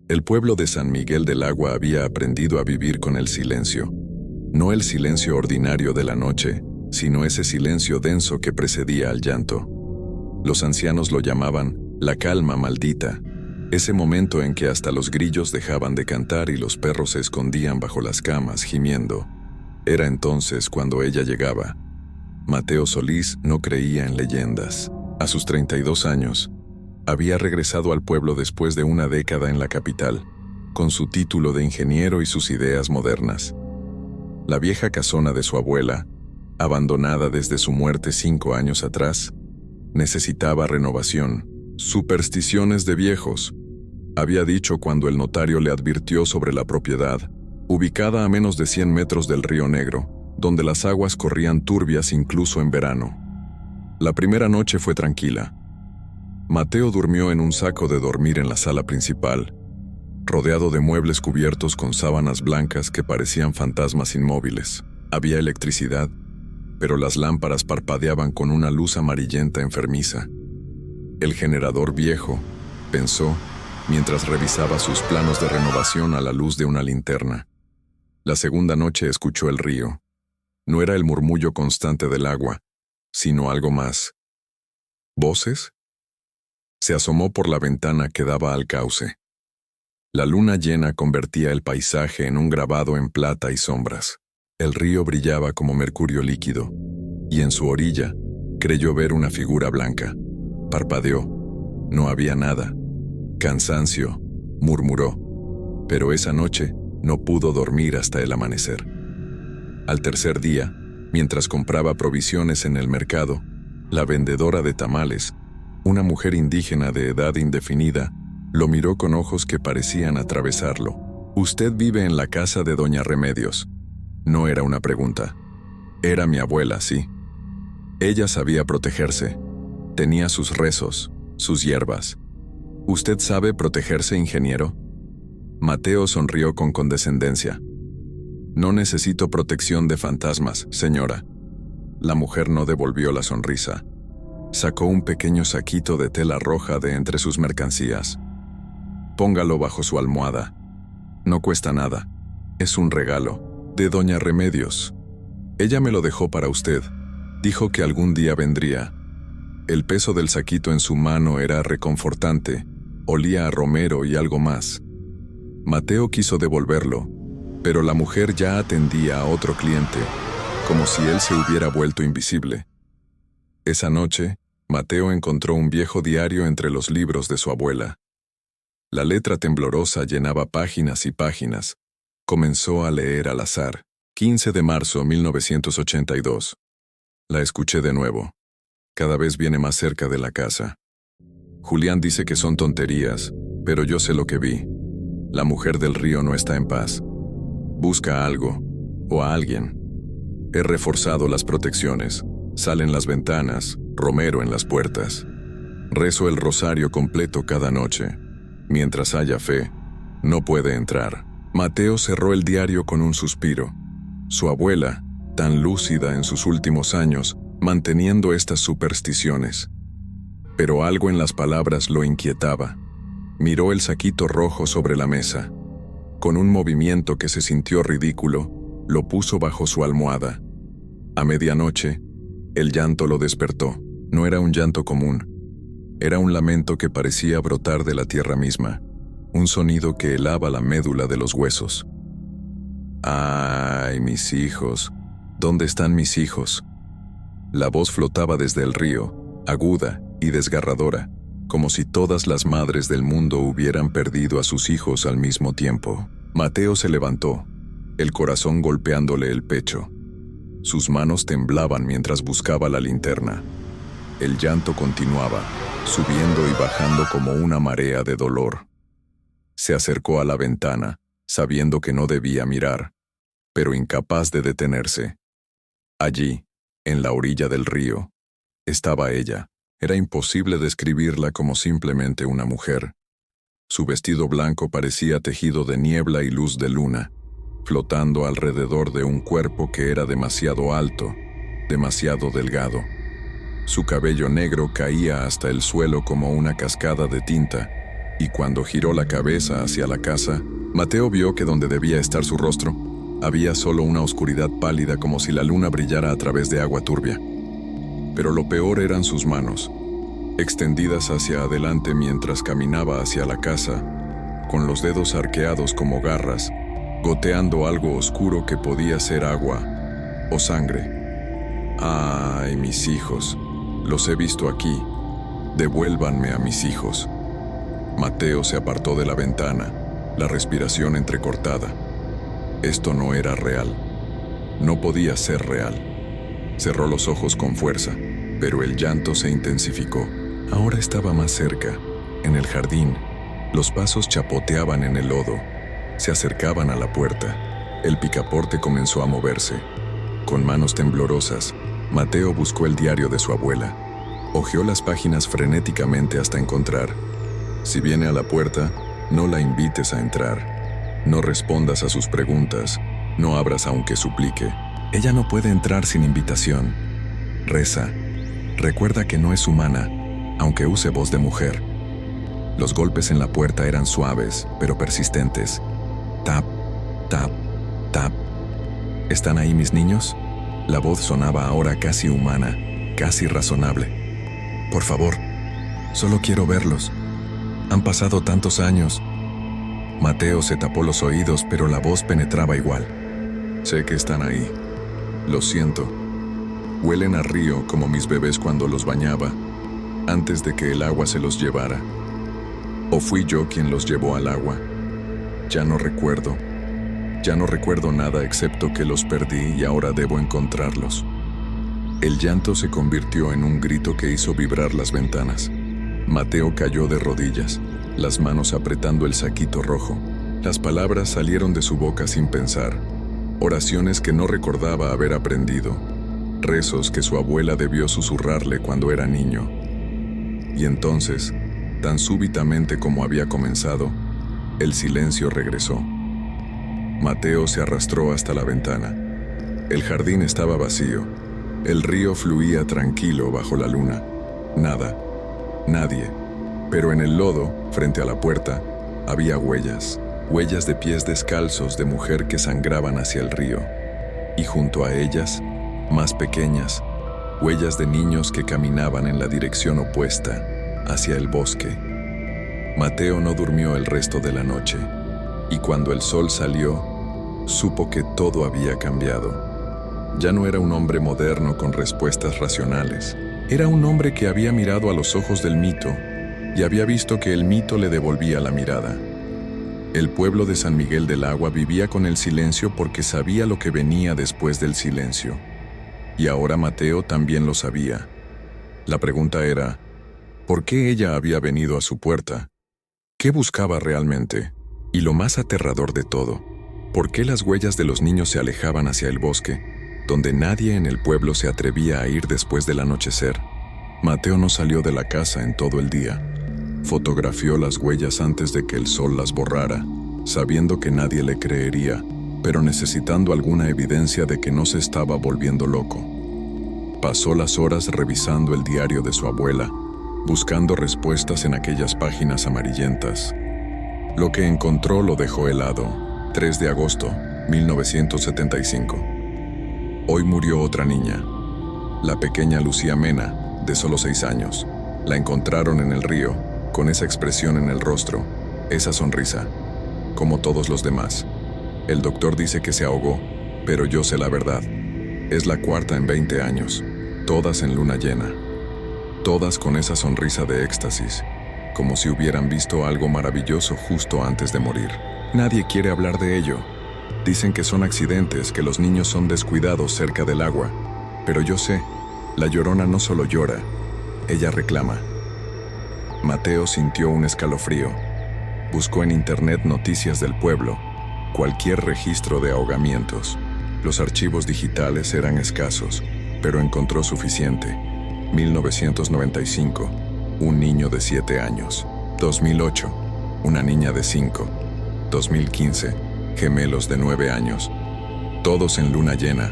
El pueblo de San Miguel del Agua había aprendido a vivir con el silencio. No el silencio ordinario de la noche, sino ese silencio denso que precedía al llanto. Los ancianos lo llamaban la calma maldita, ese momento en que hasta los grillos dejaban de cantar y los perros se escondían bajo las camas gimiendo. Era entonces cuando ella llegaba. Mateo Solís no creía en leyendas. A sus 32 años, había regresado al pueblo después de una década en la capital, con su título de ingeniero y sus ideas modernas. La vieja casona de su abuela, abandonada desde su muerte 5 años atrás, necesitaba renovación. Supersticiones de viejos, había dicho cuando el notario le advirtió sobre la propiedad, ubicada a menos de 100 metros del Río Negro, donde las aguas corrían turbias incluso en verano. La primera noche fue tranquila. Mateo durmió en un saco de dormir en la sala principal, rodeado de muebles cubiertos con sábanas blancas que parecían fantasmas inmóviles. Había electricidad, pero las lámparas parpadeaban con una luz amarillenta enfermiza. El generador viejo, pensó, mientras revisaba sus planos de renovación a la luz de una linterna. La segunda noche escuchó el río. No era el murmullo constante del agua, sino algo más. ¿Voces? Se asomó por la ventana que daba al cauce. La luna llena convertía el paisaje en un grabado en plata y sombras. El río brillaba como mercurio líquido, y en su orilla creyó ver una figura blanca. Parpadeó. No había nada. Cansancio, murmuró. Pero esa noche no pudo dormir hasta el amanecer. Al tercer día, mientras compraba provisiones en el mercado, la vendedora de tamales, una mujer indígena de edad indefinida, lo miró con ojos que parecían atravesarlo. «Usted vive en la casa de Doña Remedios». No era una pregunta. Era mi abuela, sí. Ella sabía protegerse. Tenía sus rezos, sus hierbas. ¿Usted sabe protegerse, ingeniero? Mateo sonrió con condescendencia. No necesito protección de fantasmas, señora. La mujer no devolvió la sonrisa. Sacó un pequeño saquito de tela roja de entre sus mercancías. Póngalo bajo su almohada. No cuesta nada. Es un regalo, de Doña Remedios. Ella me lo dejó para usted. Dijo que algún día vendría. El peso del saquito en su mano era reconfortante, olía a romero y algo más. Mateo quiso devolverlo, pero la mujer ya atendía a otro cliente, como si él se hubiera vuelto invisible. Esa noche, Mateo encontró un viejo diario entre los libros de su abuela. La letra temblorosa llenaba páginas y páginas. Comenzó a leer al azar. 15 de marzo 1982. La escuché de nuevo. Cada vez viene más cerca de la casa. Julián dice que son tonterías, pero yo sé lo que vi. La mujer del río no está en paz. Busca algo, o a alguien. He reforzado las protecciones. Sal en las ventanas, romero en las puertas. Rezo el rosario completo cada noche. Mientras haya fe, no puede entrar. Mateo cerró el diario con un suspiro. Su abuela, tan lúcida en sus últimos años, manteniendo estas supersticiones. Pero algo en las palabras lo inquietaba. Miró el saquito rojo sobre la mesa. Con un movimiento que se sintió ridículo, lo puso bajo su almohada. A medianoche, el llanto lo despertó. No era un llanto común. Era un lamento que parecía brotar de la tierra misma. Un sonido que helaba la médula de los huesos. ¡Ay, mis hijos! ¿Dónde están mis hijos? La voz flotaba desde el río, aguda y desgarradora, como si todas las madres del mundo hubieran perdido a sus hijos al mismo tiempo. Mateo se levantó, el corazón golpeándole el pecho. Sus manos temblaban mientras buscaba la linterna. El llanto continuaba, subiendo y bajando como una marea de dolor. Se acercó a la ventana, sabiendo que no debía mirar, pero incapaz de detenerse. Allí, en la orilla del río, estaba ella. Era imposible describirla como simplemente una mujer. Su vestido blanco parecía tejido de niebla y luz de luna, flotando alrededor de un cuerpo que era demasiado alto, demasiado delgado. Su cabello negro caía hasta el suelo como una cascada de tinta, y cuando giró la cabeza hacia la casa, Mateo vio que donde debía estar su rostro, había solo una oscuridad pálida como si la luna brillara a través de agua turbia. Pero lo peor eran sus manos, extendidas hacia adelante mientras caminaba hacia la casa, con los dedos arqueados como garras, goteando algo oscuro que podía ser agua o sangre. ¡Ay, mis hijos! Los he visto aquí. Devuélvanme a mis hijos. Mateo se apartó de la ventana, la respiración entrecortada. Esto no era real. No podía ser real. Cerró los ojos con fuerza, pero el llanto se intensificó. Ahora estaba más cerca, en el jardín. Los pasos chapoteaban en el lodo. Se acercaban a la puerta. El picaporte comenzó a moverse. Con manos temblorosas, Mateo buscó el diario de su abuela. Hojeó las páginas frenéticamente hasta encontrar: si viene a la puerta, no la invites a entrar. No respondas a sus preguntas. No abras aunque suplique. Ella no puede entrar sin invitación. Reza. Recuerda que no es humana, aunque use voz de mujer. Los golpes en la puerta eran suaves, pero persistentes. Tap, tap, tap. ¿Están ahí mis niños? La voz sonaba ahora casi humana, casi razonable. Por favor, solo quiero verlos. Han pasado tantos años. Mateo se tapó los oídos, pero la voz penetraba igual. Sé que están ahí. Lo siento. Huelen a río como mis bebés cuando los bañaba, antes de que el agua se los llevara. ¿O fui yo quien los llevó al agua? Ya no recuerdo. Ya no recuerdo nada excepto que los perdí y ahora debo encontrarlos. El llanto se convirtió en un grito que hizo vibrar las ventanas. Mateo cayó de rodillas, las manos apretando el saquito rojo. Las palabras salieron de su boca sin pensar. Oraciones que no recordaba haber aprendido. Rezos que su abuela debió susurrarle cuando era niño. Y entonces, tan súbitamente como había comenzado, el silencio regresó. Mateo se arrastró hasta la ventana. El jardín estaba vacío. El río fluía tranquilo bajo la luna. Nada. Nadie. Pero en el lodo, frente a la puerta, había huellas. Huellas de pies descalzos de mujer que sangraban hacia el río. Y junto a ellas, más pequeñas, huellas de niños que caminaban en la dirección opuesta, hacia el bosque. Mateo no durmió el resto de la noche. Y cuando el sol salió, supo que todo había cambiado. Ya no era un hombre moderno con respuestas racionales. Era un hombre que había mirado a los ojos del mito y había visto que el mito le devolvía la mirada. El pueblo de San Miguel del Agua vivía con el silencio porque sabía lo que venía después del silencio. Y ahora Mateo también lo sabía. La pregunta era, ¿por qué ella había venido a su puerta? ¿Qué buscaba realmente? Y lo más aterrador de todo, ¿por qué las huellas de los niños se alejaban hacia el bosque, donde nadie en el pueblo se atrevía a ir después del anochecer? Mateo no salió de la casa en todo el día. Fotografió las huellas antes de que el sol las borrara, sabiendo que nadie le creería, pero necesitando alguna evidencia de que no se estaba volviendo loco. Pasó las horas revisando el diario de su abuela, buscando respuestas en aquellas páginas amarillentas. Lo que encontró lo dejó helado. 3 de agosto, 1975. Hoy murió otra niña, la pequeña Lucía Mena, de solo 6 años. La encontraron en el río, con esa expresión en el rostro, esa sonrisa, como todos los demás. El doctor dice que se ahogó, pero yo sé la verdad. Es la cuarta en 20 años, todas en luna llena. Todas con esa sonrisa de éxtasis, como si hubieran visto algo maravilloso justo antes de morir. Nadie quiere hablar de ello. Dicen que son accidentes, que los niños son descuidados cerca del agua. Pero yo sé, la Llorona no solo llora, ella reclama. Mateo sintió un escalofrío. Buscó en internet noticias del pueblo, cualquier registro de ahogamientos. Los archivos digitales eran escasos, pero encontró suficiente. 1995, un niño de 7 años. 2008, una niña de 5. 2015, gemelos de 9 años. Todos en luna llena,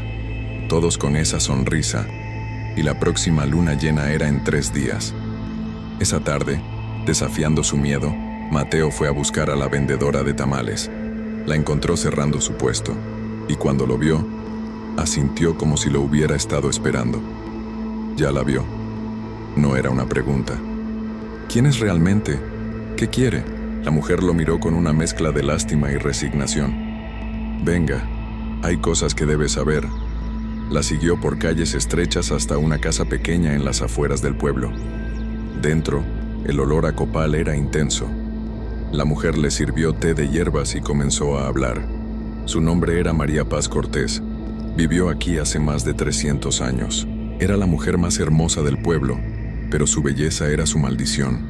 todos con esa sonrisa. Y la próxima luna llena era en 3 días. Esa tarde, desafiando su miedo, Mateo fue a buscar a la vendedora de tamales. La encontró cerrando su puesto, y cuando lo vio, asintió como si lo hubiera estado esperando. Ya la vio. No era una pregunta. ¿Quién es realmente? ¿Qué quiere? La mujer lo miró con una mezcla de lástima y resignación. Venga, hay cosas que debes saber. La siguió por calles estrechas hasta una casa pequeña en las afueras del pueblo. Dentro, el olor a copal era intenso. La mujer le sirvió té de hierbas y comenzó a hablar. Su nombre era María Paz Cortés. Vivió aquí hace más de 300 años. Era la mujer más hermosa del pueblo, pero su belleza era su maldición.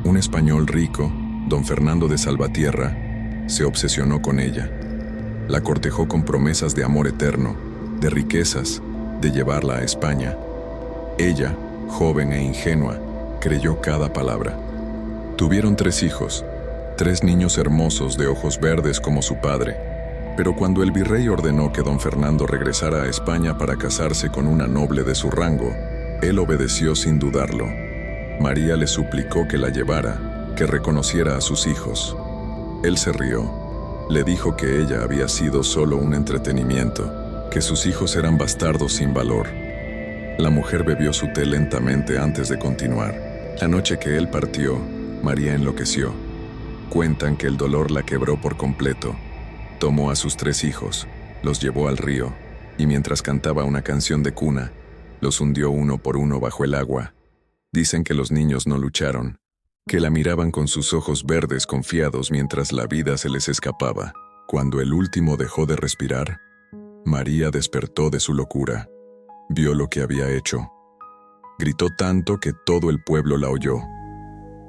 Un español rico, don Fernando de Salvatierra, se obsesionó con ella. La cortejó con promesas de amor eterno, de riquezas, de llevarla a España. Ella, joven e ingenua, creyó cada palabra. Tuvieron 3 hijos, 3 niños hermosos de ojos verdes como su padre, pero cuando el virrey ordenó que don Fernando regresara a España para casarse con una noble de su rango, él obedeció sin dudarlo. María le suplicó que la llevara, que reconociera a sus hijos. Él se rió. Le dijo que ella había sido solo un entretenimiento, que sus hijos eran bastardos sin valor. La mujer bebió su té lentamente antes de continuar. La noche que él partió, María enloqueció. Cuentan que el dolor la quebró por completo. Tomó a sus 3 hijos, los llevó al río, y mientras cantaba una canción de cuna, los hundió uno por uno bajo el agua. Dicen que los niños no lucharon, que la miraban con sus ojos verdes confiados mientras la vida se les escapaba. Cuando el último dejó de respirar, María despertó de su locura. Vio lo que había hecho. Gritó tanto que todo el pueblo la oyó.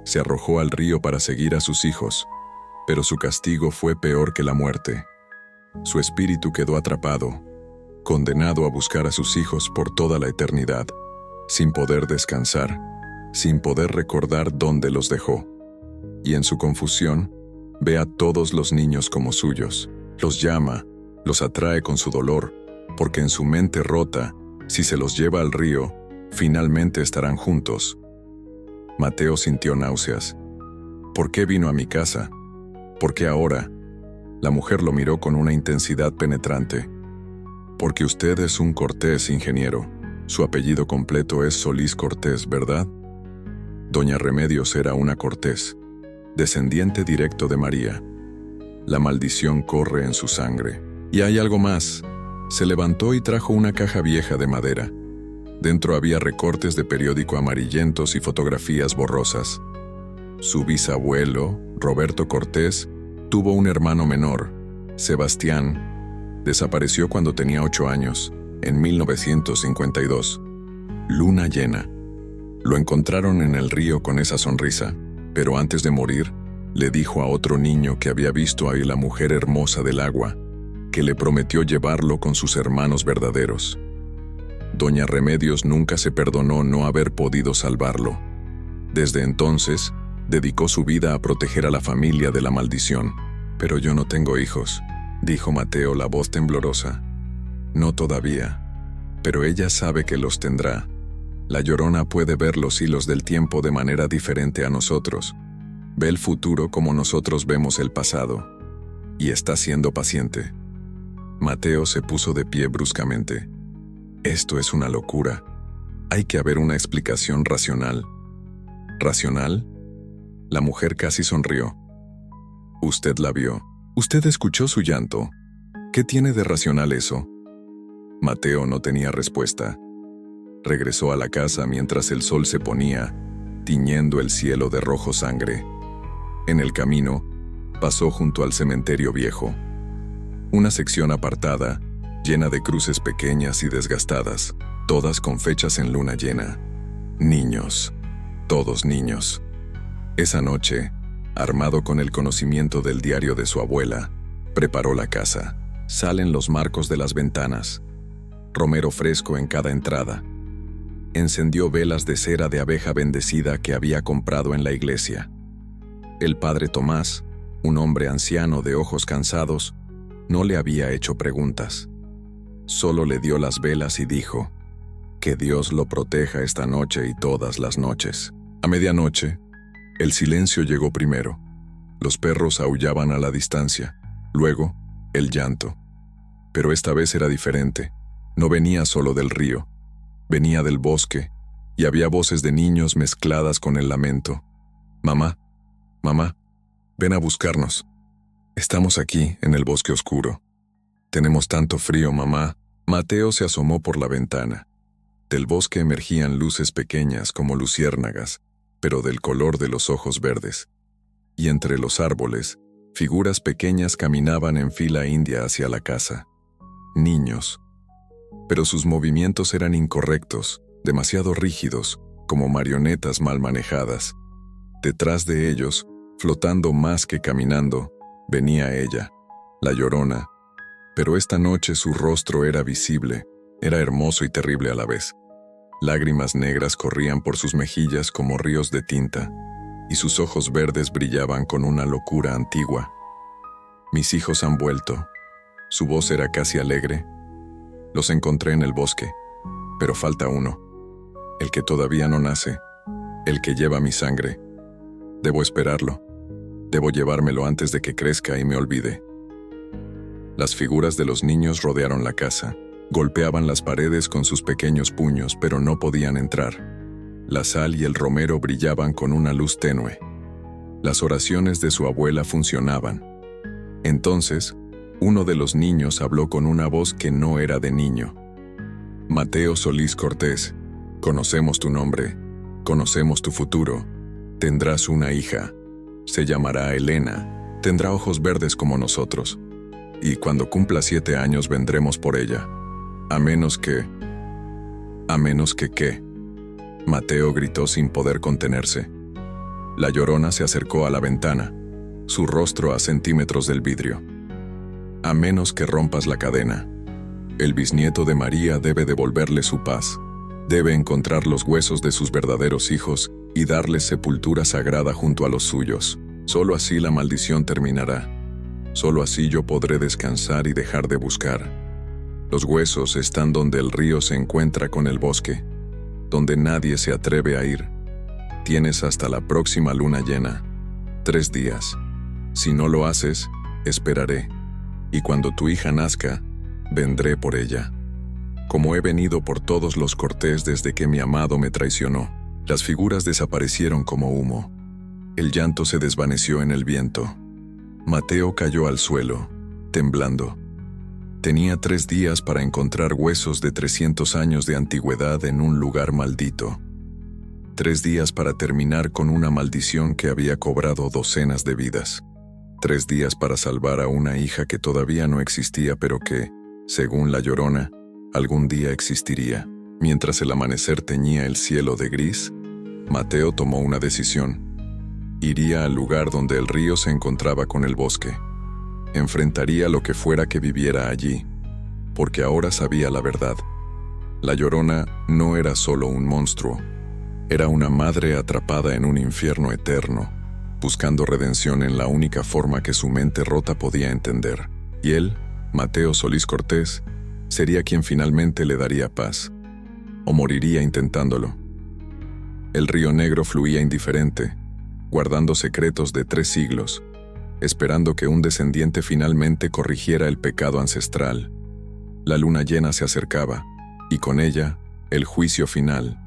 Se arrojó al río para seguir a sus hijos, pero su castigo fue peor que la muerte. Su espíritu quedó atrapado, condenado a buscar a sus hijos por toda la eternidad, sin poder descansar, sin poder recordar dónde los dejó. Y en su confusión, ve a todos los niños como suyos, los llama, los atrae con su dolor, porque en su mente rota, si se los lleva al río, finalmente estarán juntos. Mateo sintió náuseas. ¿Por qué vino a mi casa? ¿Por qué ahora? La mujer lo miró con una intensidad penetrante. Porque usted es un Cortés, ingeniero. Su apellido completo es Solís Cortés, ¿verdad? Doña Remedios era una Cortés, descendiente directo de María. La maldición corre en su sangre. Y hay algo más. Se levantó y trajo una caja vieja de madera. Dentro había recortes de periódico amarillentos y fotografías borrosas. Su bisabuelo, Roberto Cortés, tuvo un hermano menor, Sebastián. Desapareció cuando tenía 8 años, en 1952. Luna llena. Lo encontraron en el río con esa sonrisa, pero antes de morir, le dijo a otro niño que había visto ahí la mujer hermosa del agua, que le prometió llevarlo con sus hermanos verdaderos. Doña Remedios nunca se perdonó no haber podido salvarlo. Desde entonces, dedicó su vida a proteger a la familia de la maldición. Pero yo no tengo hijos, dijo Mateo, la voz temblorosa. No todavía, pero ella sabe que los tendrá. La Llorona puede ver los hilos del tiempo de manera diferente a nosotros. Ve el futuro como nosotros vemos el pasado. Y está siendo paciente. Mateo se puso de pie bruscamente. Esto es una locura. Hay que haber una explicación racional. ¿Racional? La mujer casi sonrió. Usted la vio. Usted escuchó su llanto. ¿Qué tiene de racional eso? Mateo no tenía respuesta. Regresó a la casa mientras el sol se ponía, tiñendo el cielo de rojo sangre. En el camino, pasó junto al cementerio viejo. Una sección apartada, llena de cruces pequeñas y desgastadas, todas con fechas en luna llena. Niños, todos niños. Esa noche, armado con el conocimiento del diario de su abuela, preparó la casa. Salen los marcos de las ventanas. Romero fresco en cada entrada. Encendió velas de cera de abeja bendecida que había comprado en la iglesia. El padre Tomás, un hombre anciano de ojos cansados, no le había hecho preguntas. Solo le dio las velas y dijo: que Dios lo proteja esta noche y todas las noches. A medianoche, El silencio llegó primero. Los perros aullaban a la distancia. Luego, el llanto. Pero esta vez era diferente. No venía solo del río. Venía del bosque, y había voces de niños mezcladas con el lamento. «Mamá, mamá, ven a buscarnos. Estamos aquí, en el bosque oscuro. Tenemos tanto frío, mamá». Mateo se asomó por la ventana. Del bosque emergían luces pequeñas como luciérnagas, pero del color de los ojos verdes. Y entre los árboles, figuras pequeñas caminaban en fila india hacia la casa. Niños. Pero sus movimientos eran incorrectos, demasiado rígidos, como marionetas mal manejadas. Detrás de ellos, flotando más que caminando, venía ella, la Llorona. Pero esta noche su rostro era visible, era hermoso y terrible a la vez. Lágrimas negras corrían por sus mejillas como ríos de tinta, y sus ojos verdes brillaban con una locura antigua. «Mis hijos han vuelto». Su voz era casi alegre. «Los encontré en el bosque, pero falta uno, el que todavía no nace, el que lleva mi sangre. Debo esperarlo. Debo llevármelo antes de que crezca y me olvide». Las figuras de los niños rodearon la casa. Golpeaban las paredes con sus pequeños puños, pero no podían entrar. La sal y el romero brillaban con una luz tenue. Las oraciones de su abuela funcionaban. Entonces, uno de los niños habló con una voz que no era de niño. «Mateo Solís Cortés, conocemos tu nombre, conocemos tu futuro. Tendrás una hija. Se llamará Elena. Tendrá ojos verdes como nosotros. Y cuando cumpla 7 años vendremos por ella. A menos que... ¿qué?». Mateo gritó sin poder contenerse. La Llorona se acercó a la ventana, su rostro a centímetros del vidrio. «A menos que rompas la cadena. El bisnieto de María debe devolverle su paz. Debe encontrar los huesos de sus verdaderos hijos y darles sepultura sagrada junto a los suyos. Solo así la maldición terminará. Solo así yo podré descansar y dejar de buscar. Los huesos están donde el río se encuentra con el bosque, donde nadie se atreve a ir. Tienes hasta la próxima luna llena, 3 días. Si no lo haces, esperaré. Y cuando tu hija nazca, vendré por ella. Como he venido por todos los Cortés desde que mi amado me traicionó». Las figuras desaparecieron como humo. El llanto se desvaneció en el viento. Mateo cayó al suelo, temblando. Tenía 3 días para encontrar huesos de 300 años de antigüedad en un lugar maldito. 3 días para terminar con una maldición que había cobrado docenas de vidas. 3 días para salvar a una hija que todavía no existía, pero que, según la Llorona, algún día existiría. Mientras el amanecer teñía el cielo de gris, Mateo tomó una decisión. Iría al lugar donde el río se encontraba con el bosque. Enfrentaría lo que fuera que viviera allí, porque ahora sabía la verdad. La Llorona no era solo un monstruo, era una madre atrapada en un infierno eterno, buscando redención en la única forma que su mente rota podía entender. Y él, Mateo Solís Cortés, sería quien finalmente le daría paz, o moriría intentándolo. El río Negro fluía indiferente, guardando secretos de 3 siglos, esperando que un descendiente finalmente corrigiera el pecado ancestral. La luna llena se acercaba, y con ella, el juicio final.